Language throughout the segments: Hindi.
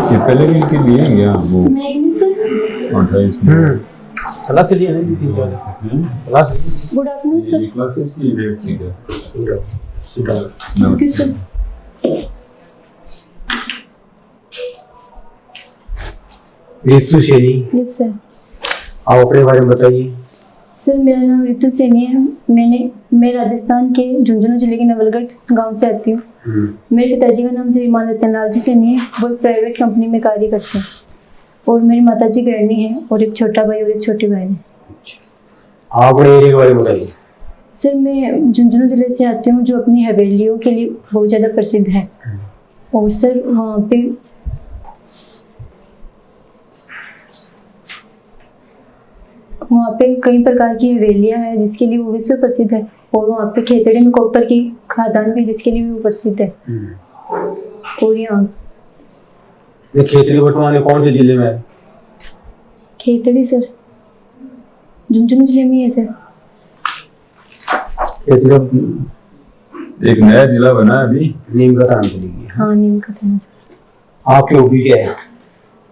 ये पहले भी इनके लिए हैं क्या वो मैग्नी सर। 28 क्लास लिए नहीं थी class. Good afternoon sir. Classes की डेट थी क्या? Thank you sir. Ritu Saini, yes sir. आप अपने बारे में बताइए। सर मेरा नाम ऋतु सैनी है। मैं राजस्थान के झुंझुनू जिले के नवलगढ़ गांव से आती हूँ। मेरे पिताजी का नाम श्रीमान रतनलाल जी सैनी है। वो एक प्राइवेट कंपनी में कार्य करते हैं और मेरी माताजी गृहिणी है और एक छोटा भाई और एक छोटी बहन है। आप अपने एरिया के बारे में बताइए। सर मैं झुंझुनू जिले से आती हूँ जो अपनी हवेलियों के लिए बहुत ज़्यादा प्रसिद्ध है। और सर वहाँ पे कई प्रकार की हवेलियाँ हैं जिसके लिए वो विश्व प्रसिद्ध है। और वहाँ पे खेतड़ी में कॉपर की खादान भी जिसके लिए भी वो प्रसिद्ध है। और यहाँ ये खेतड़ी वर्तमान में कौन से जिले में है? खेतड़ी सर झुंझुनू जिले में है सर। खेतड़ी एक नया जिला बना है अभी, नीम का थाना चली गई। हाँ नीम का थाना सर। आपकी हॉबी क्या है?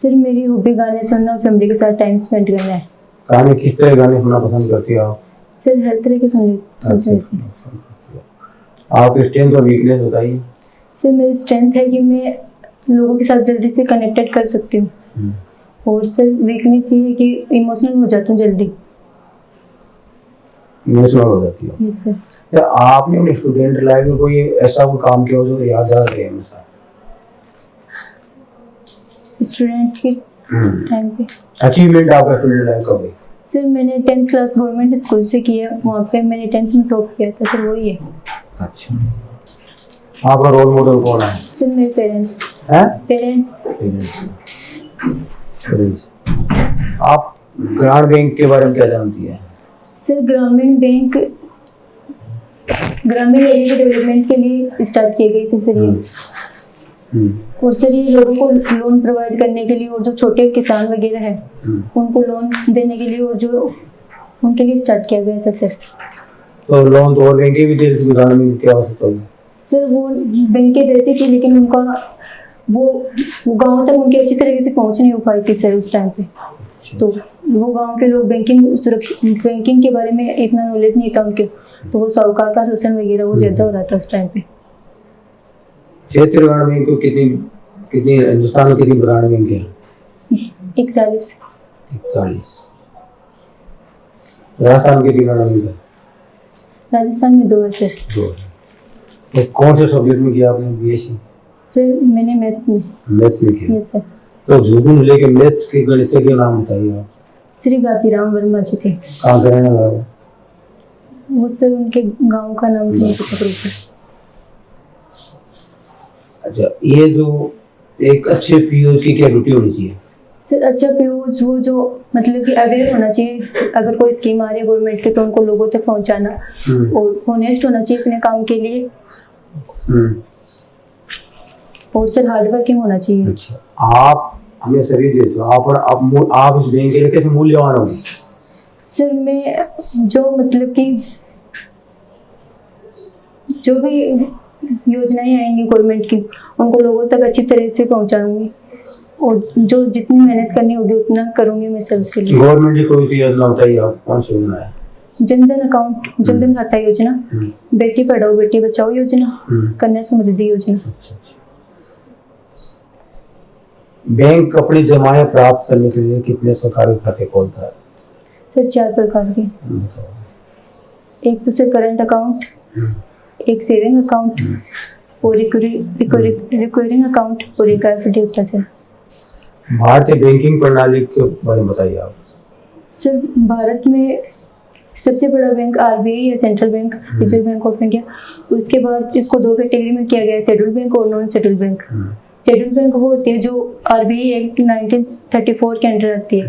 सर मेरी हॉबी गाने सुनना और फैमिली के साथ टाइम स्पेंड करना है। गाने किस तरह गाने सुनना पसंद करती हो आप? सर हर तरह के सुनते हैं सर। आपकी स्ट्रेंथ और वीकनेस बताइए। सर मेरी स्ट्रेंथ है कि मैं लोगों के साथ जल्दी से कनेक्टेड कर सकती हूँ। और सर वीकनेस ये है कि इमोशनल हो जाता हूँ जल्दी। इमोशनल हो जाती हो? Yes sir. या आपने अपने स्टूडेंट लाइफ में कोई ऐसा कोई काम किया हो जो यादगार रहे हमेशा? स्टूडेंट के टाइम पे अचीवमेंट आपका स्टूडेंट लाइफ का भाई? सर मैंने 10th क्लास गवर्नमेंट स्कूल से किया। वहाँ पे मैंने 10th में टॉप किया था सर। वही है। अच्छा, आपका रोल मॉडल कौन है? सर मेरे पेरेंट्स। हैं? पेरेंट्स। पेरेंट्स। आप ग्रामीण बैंक के बारे में क्या जानती हैं? सर ग्रामीण बैंक ग्रामीण एरिया के डेवलपमेंट के लिए स्टार्ट किए गए थे सर ये। और सर ये लोगों को लोन प्रोवाइड करने के लिए और जो छोटे किसान वगैरह है उनको लोन देने के लिए और जो उनके लिए स्टार्ट किया गया था सर। तो लोन तो और बैंकें भी देती थी, ग्रामीण में क्या हो सकता है? सर वो बैंकें देती थी लेकिन उनका वो गांव तक उनकी अच्छी तरीके से पहुंच नहीं हो पाई थी सर उस टाइम पे। तो वो गांव के लोग बैंकिंग के बारे में इतना नॉलेज नहीं था उनके। तो वो साहूकार का शोषण वगैरह वो ज़्यादा हो रहा था उस टाइम पे। क्षेत्र ग्रामीण बैंक को कितनी हिंदुस्तान में कितनी ग्रामीण बैंक है? 41। राजस्थान की कितनी ग्रामीण है? राजस्थान में 2 है सर। 2 है। तो कौन से सब्जेक्ट में किया आपने बीएससी? सर मैंने मैथ्स में। मैथ्स में किया? Yes sir. तो झुंझुनू जिले के मैथ्स के गणित के नाम बताइए आप। श्री घासीराम वर्मा जी थे। कहाँ से रहने वाले हो? वो सर उनके गांव का नाम नहीं पता सर। अच्छा, ये जो एक अच्छे पीओज की क्या ड्यूटी होनी चाहिए? सर अच्छा पीओज वो जो मतलब कि अवेयर होना चाहिए। अगर कोई स्कीम आ रही है गवर्नमेंट की तो उनको लोगों तक पहुंचाना और होनेस्ट होना चाहिए अपने काम के लिए। और सर हार्ड वर्किंग होना चाहिए। अच्छा, आप हमें सभी देते हो, आप इस बैंक के लिए कैसे मूल्यवान हो? सर मैं जो मतलब कि जो भी योजनाएं आएंगी गवर्नमेंट की उनको लोगों तक अच्छी तरह से पहुंचाऊंगी और जो जितनी मेहनत करनी होगी उतना करूंगी मैं सर उसके लिए। गवर्नमेंट की कोई सी योजना बताइए आप, कौन सी योजना है? जनधन अकाउंट, जनधन खाता योजना, बेटी पढ़ाओ बेटी बचाओ योजना, कन्या समृद्धि योजना। अच्छा। बैंक अपनी जमाएं प्राप्त करने के लिए कितने प्रकार के खाते खोलता है? सर 4 प्रकार के। एक तो सर करंट अकाउंट, एक सेविंग अकाउंट और रिकरिंग अकाउंट और एक एफडी होता है सर। भारतीय बैंकिंग प्रणाली के बारे में बताइए आप। सर भारत में सबसे बड़ा बैंक आरबीआई है, central bank, reserve bank of India. उसके बाद इसको 2 कैटेगरी में किया गया है, शेड्यूल बैंक और non schedule bank. Schedule bank वो होती है जो आरबीआई एक्ट 1934 के अंडर आती है।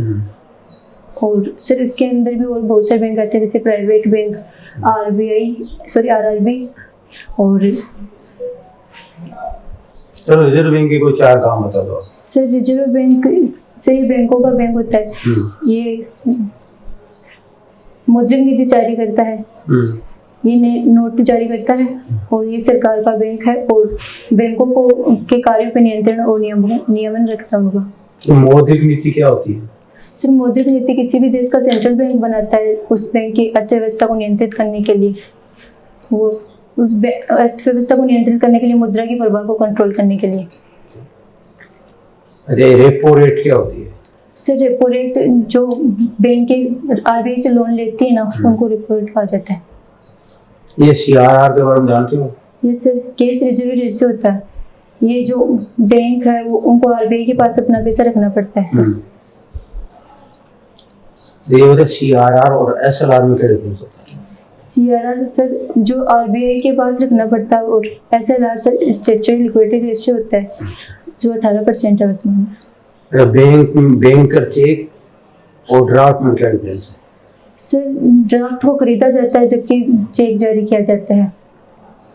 और सर इसके अंदर भी और बहुत सारे बैंक आते हैं जैसे प्राइवेट बैंक, आरआरबी और चलो रिजर्व बैंक के कोई 4 काम बता दो। सर रिजर्व बैंक सही बैंकों का बैंक होता है। ये मौद्रिक नीति जारी करता है ये नोट जारी करता है और ये सरकार का बैंक है और बैंकों को के कार्यों पर नियंत्रण और नियमन रखता है उनका। तो मौद्रिक नीति क्या होती है? सर मौद्रिक नीति किसी भी देश का सेंट्रल बैंक बनाता है उस बैंक की अर्थव्यवस्था को नियंत्रित करने के लिए। वो उस अर्थव्यवस्था को नियंत्रित करने के लिए मुद्रा की प्रवाह को कंट्रोल करने के लिए। अरे रेपो रेट क्या होती है? सर रेपो रेट जो बैंक के आरबीआई से लोन लेती है ना उनको रेपो रेट कहा जाता है। ये सीआरआर के बारे में जानते हो? ये सर कैश रिजर्व रेशियो होता है। ये जो बैंक है वो उनको आरबीआई के पास अपना पैसा रखना पड़ता है सर। ये होता है सीआरआर और एसएलआर में क्या डिफरेंस होता है? सीआरआर सर जो आरबीआई के पास रखना पड़ता है और SLR sir statutory liquidity ratio होता है जो 18% है वर्तमान में। बैंक का चेक और ड्राफ्ट में क्या डिफरेंस है? सर ड्राफ्ट को खरीदा जाता है जबकि चेक जारी किया जाता है।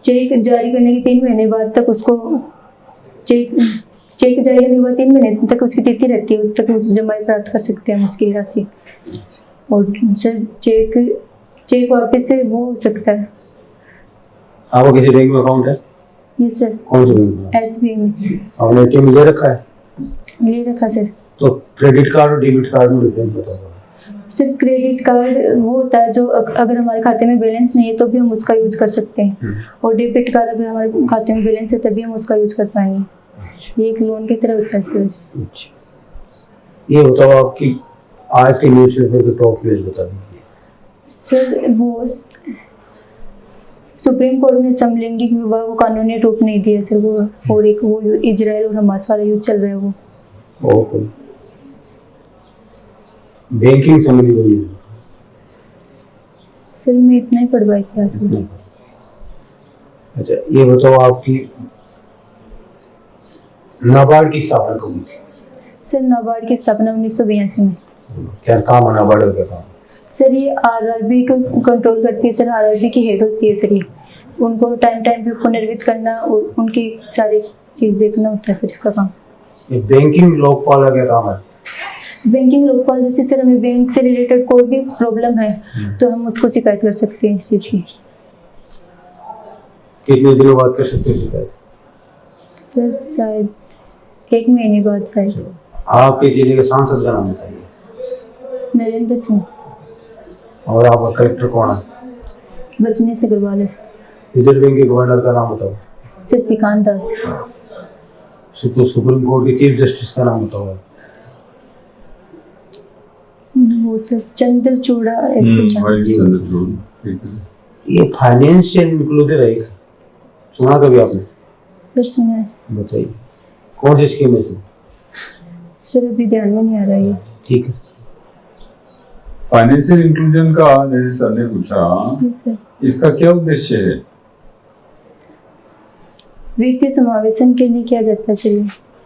चेक जारी करने के 3 महीने बाद तक उसको चेक जारी करने के बाद 3 महीने तक उसकी तिथि रहती है, उस तक जमा प्राप्त कर सकते हैं हम उसकी राशि। और सर चेक वापस से वो हो सकता है। आपको किसी बैंक में अकाउंट है? Yes sir. कौन से बैंक में? एसबीआई में। आपने एटीएम ले रखा है? ले रखा सर। तो क्रेडिट कार्ड और डेबिट कार्ड में डिफरेंस बताओ। सर क्रेडिट कार्ड वो होता है जो अगर हमारे खाते में बैलेंस नहीं है तो भी हम उसका यूज कर सकते हैं और डेबिट कार्ड अगर हमारे खाते में बैलेंस है तभी हम उसका यूज कर पाएंगे। ये एक लोन की तरह होता है इस तरह से। अच्छा, ये बताओ आपकी आज के न्यूज़पेपर के टॉप पेज बता दीजिए। सर वो सुप्रीम कोर्ट ने समलैंगिक विवाह को कानूनी रूप नहीं दिया सर वो, और एक वो इजराइल और हमास वाला युद्ध चल रहा है वो। ओके, बैंकिंग संबंधी कोई नहीं? सर मैं इतना ही पढ़ पाई थी आज में। अच्छा, ये बताओ आपकी नाबार्ड की स्थापना कब हुई थी? सर नाबार्ड की स्थापना 1982 में। क्या काम है नाबार्ड का? क्या काम? सर ये आरआरबी को कंट्रोल करती है सर। आरआरबी की हेड होती है सर। ये उनको टाइम पे पुनर्वित करना और उनकी सारी चीज देखना होता है सर इसका काम। ये बैंकिंग लोकपाल का क्या काम है? बैंकिंग लोकपाल जैसे सर हमें बैंक से रिलेटेड कोई भी प्रॉब्लम है तो हम उसको शिकायत कर सकते हैं इस चीज की। कितने दिनों बाद कर सकते हैं शिकायत? सर शायद 1 महीने बाद शायद। आपके जिले के सांसद का नाम बताइए। नरेंद्र सिंह। और आपका कलेक्टर कौन है? बचने से अग्रवाल है सर। रिजर्व बैंक के गवर्नर का नाम बताओ। शशिकांत दास। तो सुप्रीम कोर्ट के चीफ जस्टिस का नाम बताओ। वो सर चंद्रचूड़ा ये फाइनेंशियल इंक्लूडेड है, सुना कभी आपने? सर सुना है। बताइए कौन सी स्कीम है इसमें? सर अभी ध्यान में नहीं आ रहा है। ठीक है। फाइनेंशियल इंक्लूजन का जैसे सर ने पूछा, इसका क्या उद्देश्य है? वित्तीय समावेशन के लिए किया जाता है सर।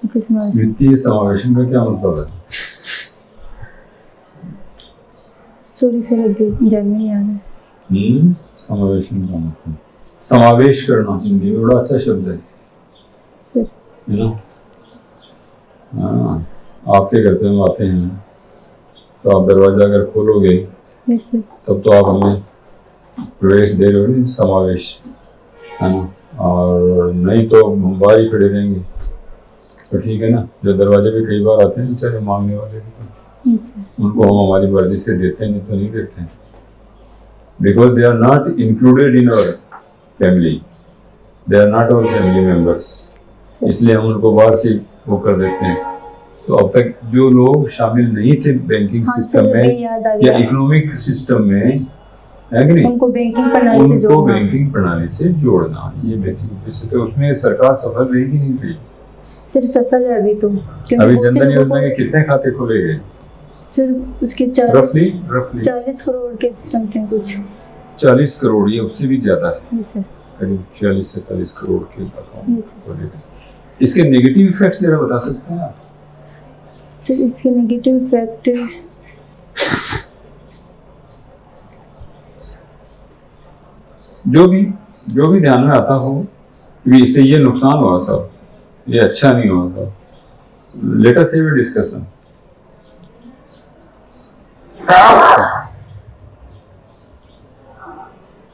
वित्तीय समावेशन का क्या मतलब है? सॉरी सर अभी ध्यान में नहीं आ रहा। समावेशन का मतलब समावेश करना, हिंदी में बड़ा अच्छा शब्द है सर। है ना? हाँ, आपके घर पे हम आते हैं तो आप दरवाजा अगर खोलोगे तब तो आप हमें प्रवेश दे रहे हो नहीं, समावेश है ना? और नहीं तो हम बाहर ही खड़े रहेंगे तो ठीक है ना? जो दरवाजे पे कई बार आते हैं बेचारे मांगने वाले भी, उनको हम हमारी मर्जी से देते हैं, नहीं तो नहीं देते हैं, because they are not included in our family, they are not our family members, इसलिए हम उनको बाहर से वो कर देते हैं। तो अब तक जो लोग शामिल नहीं थे बैंकिंग सिस्टम में या इकोनॉमिक सिस्टम में, है कि नहीं, उनको बैंकिंग प्रणाली से जोड़ना, ये बेसिक उद्देश्य। तो उसमें सरकार सफल रही कि नहीं रही? सर सफल है अभी तो। अभी जनधन योजना के कितने खाते खोले गए? सर उसके रफली 40 करोड़ के समथिंग कुछ। 40 करोड़, ये उससे भी ज्यादा है सर। करीब 40 से 40 करोड़ के अकाउंट खोले गए। इसके नेगेटिव इफेक्ट्स जरा बता सकते हैं आप? सर इसके नेगेटिव इफेक्ट जो भी ध्यान में आता हो कि इससे ये नुकसान हुआ सब, ये अच्छा नहीं हुआ था, let us have a discussion.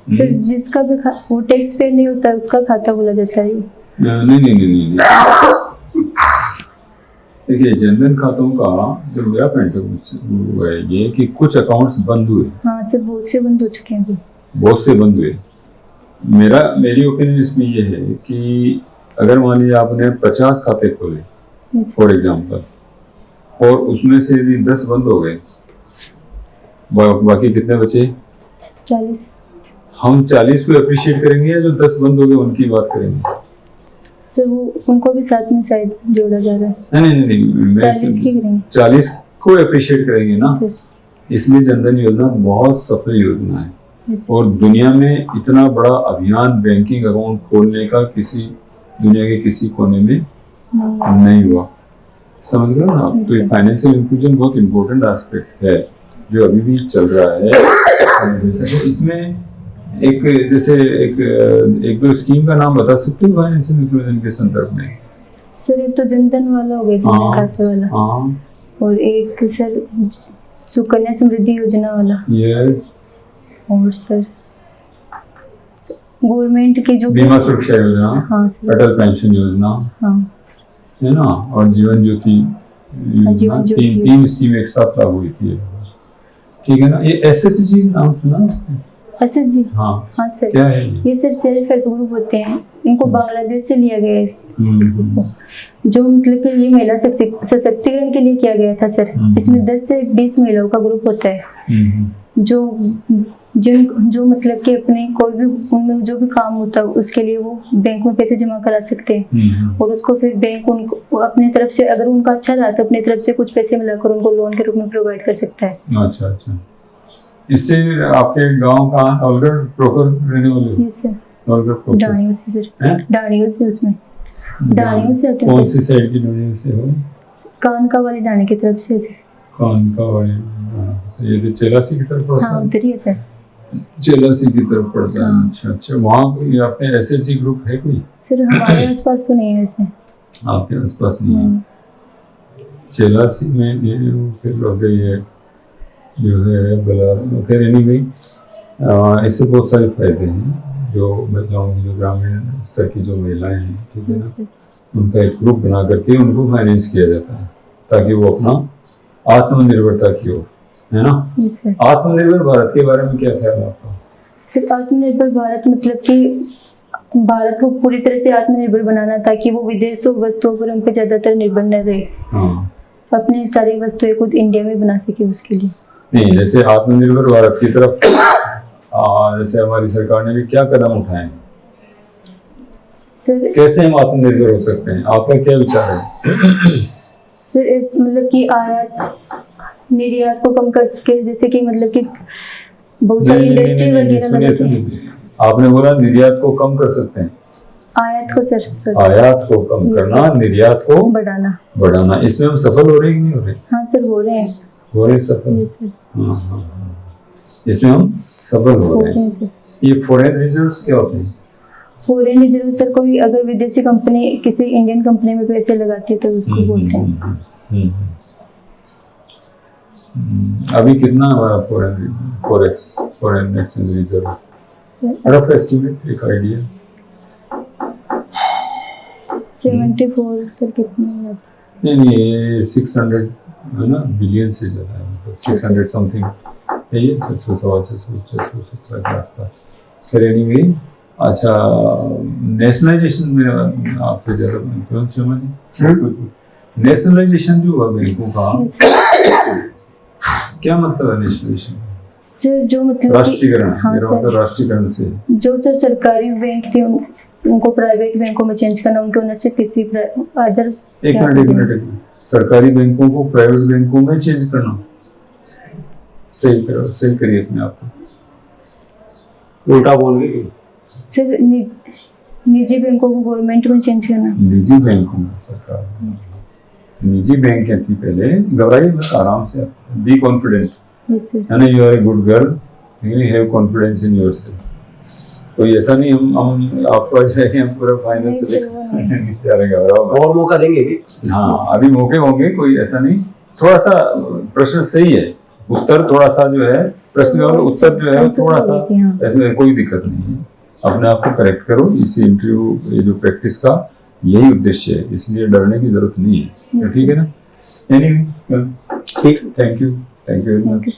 Sir जिसका भी वो टैक्स पे नहीं होता उसका खाता खोला जाता है। नहीं। देखिए जनधन खातों का जो मेरा पॉइंट वो है ये कि कुछ अकाउंट्स बंद हुए। हाँ सर बहुत से बंद हो चुके हैं अभी। बहुत से बंद हुए। मेरी ओपिनियन इसमें ये है कि अगर मान लीजिए आपने 50 खाते खोले फॉर एग्जांपल, और उसमें से यदि 10 बंद हो गए, बाकी कितने बचे? 40। हम 40 को अप्रिशिएट करेंगे या जो 10 बंद हो गए उनकी बात करेंगे? सर वो उनको भी साथ में शायद जोड़ा जा रहा है। नहीं 40 की करेंगे। 40 को अप्रिशिएट करेंगे ना। सर इसमें जनधन योजना बहुत सफल योजना है और दुनिया में इतना बड़ा अभियान बैंकिंग अकाउंट खोलने का दुनिया के किसी कोने में नहीं हुआ। समझ गए ना? तो ये फाइनेंशियल इंक्लूजन बहुत इंपॉर्टेंट एस्पेक्ट है जो अभी भी चल रहा है। इसमें एक दो स्कीम का नाम बता सकते हो फाइनेंशियल इंक्लूजन के संदर्भ में? सर एक तो जनधन वाला हो गया, जनधन खाते वाला। हाँ। और एक सर सुकन्या समृद्धि योजना वाला। यस। और सर गवर्नमेंट की जो बीमा सुरक्षा योजना। हाँ सर। अटल पेंशन योजना। हाँ है ना? और जीवन ज्योति योजना। तीन स्कीम एक साथ लागू हुई थी। ठीक है ना? ये एसएचजी नाम सुना? एसएचजी? हाँ सर। क्या है ये सर सेल्फ हेल्प ग्रुप होते हैं, इनको बांग्लादेश से लिया गया है। जो मतलब कि ये महिला सशक्तिकरण के लिए किया गया था सर। इसमें 10 से 20 महिलाओं का ग्रुप होता है जो मतलब कि अपने कोई भी उनमें जो भी काम होता है उसके लिए वो बैंक में पैसे जमा करा सकते हैं और उसको फिर बैंक उनको अपने तरफ से अगर उनका अच्छा रहा तो अपनी तरफ से कुछ पैसे मिलाकर उनको लोन के रूप में प्रोवाइड कर सकता है। अच्छा। इससे आपके गांव का अलगढ़ प्रॉपर रहने वाले? Yes sir. डाणियों से सर। डाणियों से उसमें डाणियों से आते हैं। कौन सी साइड की डाणियों से हो? कानका वाली डाणी की तरफ से सर। कानका वाली ये तो चेलासी की तरफ पड़ता है? हाँ उधर ही है सर। चेलासी की तरफ पड़ता है। अच्छा। वहाँ आपने एसएचजी ग्रुप है कोई? सर हमारे आसपास तो नहीं है ऐसे। आपके आसपास नहीं है? चेलासी में ये फिर लग गई है जो है बला। खैर एनीवे इससे बहुत सारे फायदे हैं जो महिलाओं की, जो ग्रामीण स्तर की जो महिलाएं हैं, ठीक है ना, उनका एक ग्रुप बना करके उनको फाइनेंस किया जाता है ताकि वो अपना आत्मनिर्भरता की ओर, है ना? आत्मनिर्भर भारत के बारे में क्या ख्याल है आपका? सिर्फ आत्मनिर्भर भारत मतलब कि भारत को पूरी तरह से आत्मनिर्भर बनाना ताकि वो विदेशों वस्तुओं पर उनको ज्यादातर निर्भर न रहे। अपनी सारी वस्तुएं खुद इंडिया में बना सके उसके लिए। नहीं, जैसे आत्मनिर्भर भारत की तरफ जैसे हमारी सरकार ने भी क्या कदम उठाए हैं सर? कैसे हम आत्मनिर्भर हो सकते हैं? आपका क्या विचार है? सर मतलब कि आयात निर्यात को कम कर सके, जैसे कि मतलब कि बहुत सारी इंडस्ट्री वगैरह। आपने बोला निर्यात को कम कर सकते हैं? आयात को सर। आयात को कम करना, निर्यात को बढ़ाना। इसमें हम सफल हो रहे हैं कि नहीं हो रहे? हाँ सर हो रहे हैं। हो रहे सफल? हाँ। इसमें हम सफल हो रहे हैं। ये फॉरेन रिजर्व्स क्या होते हैं? फॉरेन रिजर्व सर कोई अगर विदेशी कंपनी किसी इंडियन कंपनी में पैसे लगाती है तो उसको बोलते हैं। अभी कितना हमारा foreign exchange reserve? Rough estimate, एक आइडिया। 74 सर कितना? नहीं 600 है ना, बिलियन से ज़्यादा है, मतलब 600 समथिंग है ये, 600 के आसपास। फिर एनीवे अच्छा, नेशनलाइजेशन में आपसे ज़्यादा इन्फ्लुएंस समझ। नेशनलाइजेशन जो हुआ बैंकों का क्या मतलब है? नेशनलाइजेशन सर जो मतलब राष्ट्रीयकरण। मेरा मतलब राष्ट्रीयकरण से जो सर सरकारी बैंक थे उनको प्राइवेट बैंकों में चेंज करना, उनके ओनरशिप किसी अदर। एक मिनट, सरकारी बैंकों को प्राइवेट बैंकों में चेंज करना। सही करिए अपने आप को। उल्टा बोल गए सर। निजी बैंकों को गवर्नमेंट में चेंज करना। निजी बैंकों में सरकार, निजी बैंक क्या थी पहले? घबराइए मत, आराम से, बी कॉन्फिडेंट, है ना? You are a good girl, you have confidence in yourself. कोई ऐसा नहीं हम आपको चाहिए हम पूरा फाइनेंस से और मौका देंगे भी। हाँ अभी मौके होंगे, कोई ऐसा नहीं। थोड़ा सा प्रश्न सही है उत्तर थोड़ा सा जो है, प्रश्न का उत्तर जो है वो थोड़ा सा, हाँ। इसमें कोई दिक्कत नहीं है। अपने आप को करेक्ट करो। इस इंटरव्यू ये जो प्रैक्टिस का यही उद्देश्य है, इसलिए डरने की जरूरत नहीं है। ठीक है ना? एनीवे, ठीक, थैंक यू वेरी मच।